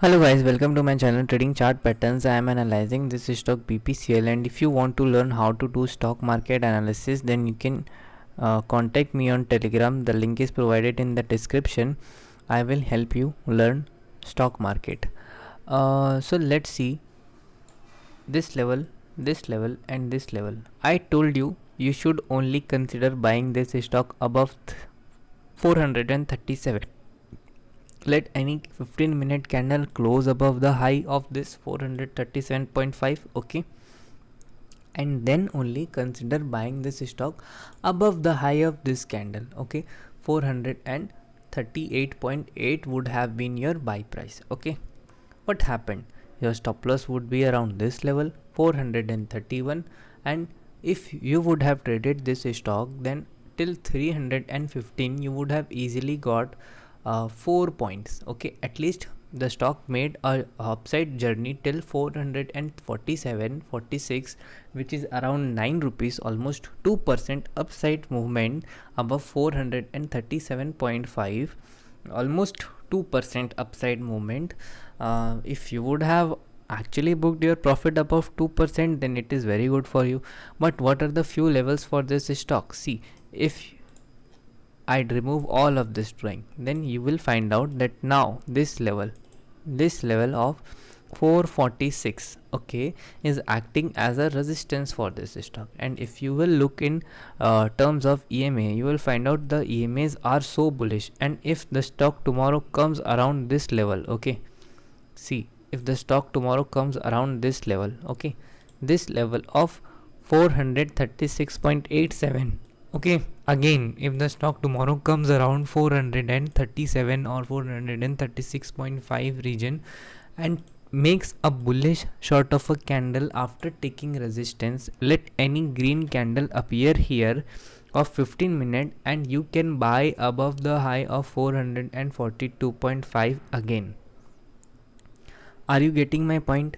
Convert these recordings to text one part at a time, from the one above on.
Hello guys, welcome to my channel Trading Chart Patterns. I am analyzing this stock BPCL, and if you want to learn how to do stock market analysis, then you can contact me on Telegram. The link is provided in the description. I will help you learn stock market. So let's see this level and this level. I told you you should only consider buying this stock above 437. Let any 15-minute candle close above the high of this 437.5. Okay, and then only consider buying this stock above the high of this candle. Okay, 438.8 would have been your buy price. Okay, what happened? Your stop loss would be around this level 431, and if you would have traded this stock, then till 315 you would have easily got 4 points. Okay, at least the stock made a upside journey till 447.46, which is around 9 rupees, almost 2% upside movement above 437.5, almost 2% upside movement. If you would have actually booked your profit above 2%, then it is very good for you. But what are the few levels for this stock? See, if I'd remove all of this drawing, then you will find out that now this level of 446, okay, is acting as a resistance for this stock. And if you will look in terms of EMA, you will find out the EMAs are so bullish. And if the stock tomorrow comes around this level, okay, see, if the stock tomorrow comes around this level, okay, this level of 436.87, okay, again, if the stock tomorrow comes around 437 or 436.5 region and makes a bullish short of a candle after taking resistance, let any green candle appear here of 15 minute, and you can buy above the high of 442.5 again. Are you getting my point?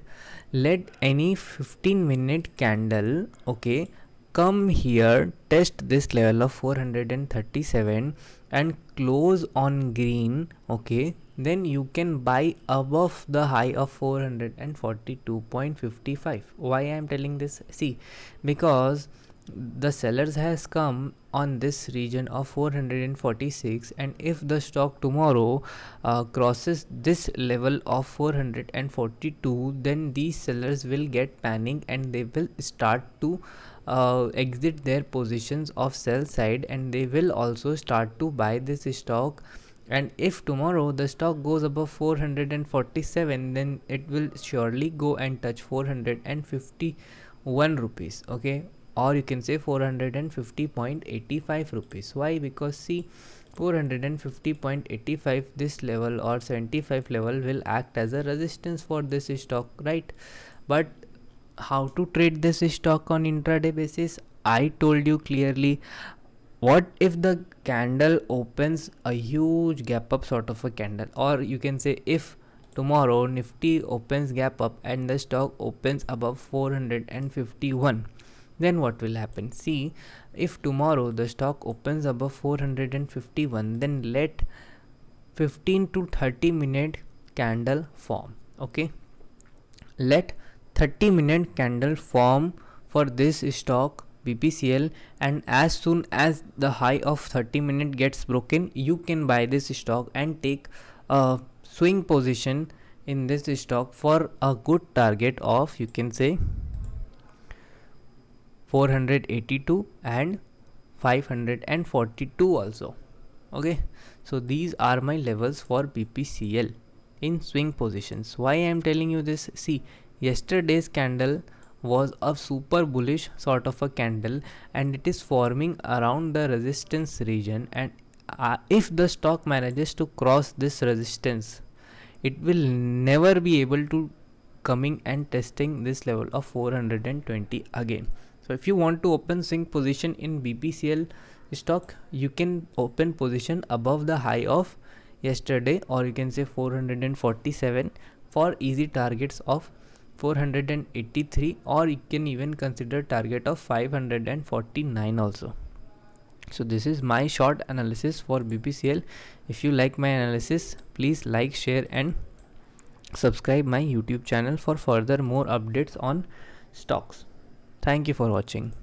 Let any 15-minute candle, okay, come here, test this level of 437 and close on green, okay, then you can buy above the high of 442.55. Why I am telling this? See, because the sellers has come on this region of 446, and if the stock tomorrow crosses this level of 442, then these sellers will get panic and they will start to exit their positions of sell side, and they will also start to buy this stock. And if tomorrow the stock goes above 447, then it will surely go and touch 451 rupees, okay, or you can say 450.85 rupees. Why? Because see, 450.85, this level or 75 level will act as a resistance for this stock, right? But how to trade this stock on intraday basis? I told you clearly. What if the candle opens a huge gap up sort of a candle, or you can say if tomorrow Nifty opens gap up and the stock opens above 451, then what will happen? See, if tomorrow the stock opens above 451, then let 15 to 30 minute candle form. Okay, let 30-minute candle form for this stock BPCL, and as soon as the high of 30 minute gets broken, you can buy this stock and take a swing position in this stock for a good target of, you can say, 482 and 542 also. Okay, so these are my levels for BPCL in swing positions. Why I am telling you this? See, yesterday's candle was a super bullish sort of a candle, and it is forming around the resistance region, and if the stock manages to cross this resistance, it will never be able to coming and testing this level of 420 again. So if you want to open swing position in BPCL stock, you can open position above the high of yesterday, or you can say 447 for easy targets of 483, or you can even consider target of 549 also. So this is my short analysis for BPCL. If you like my analysis, please like, share and subscribe my YouTube channel for further more updates on stocks. Thank you for watching.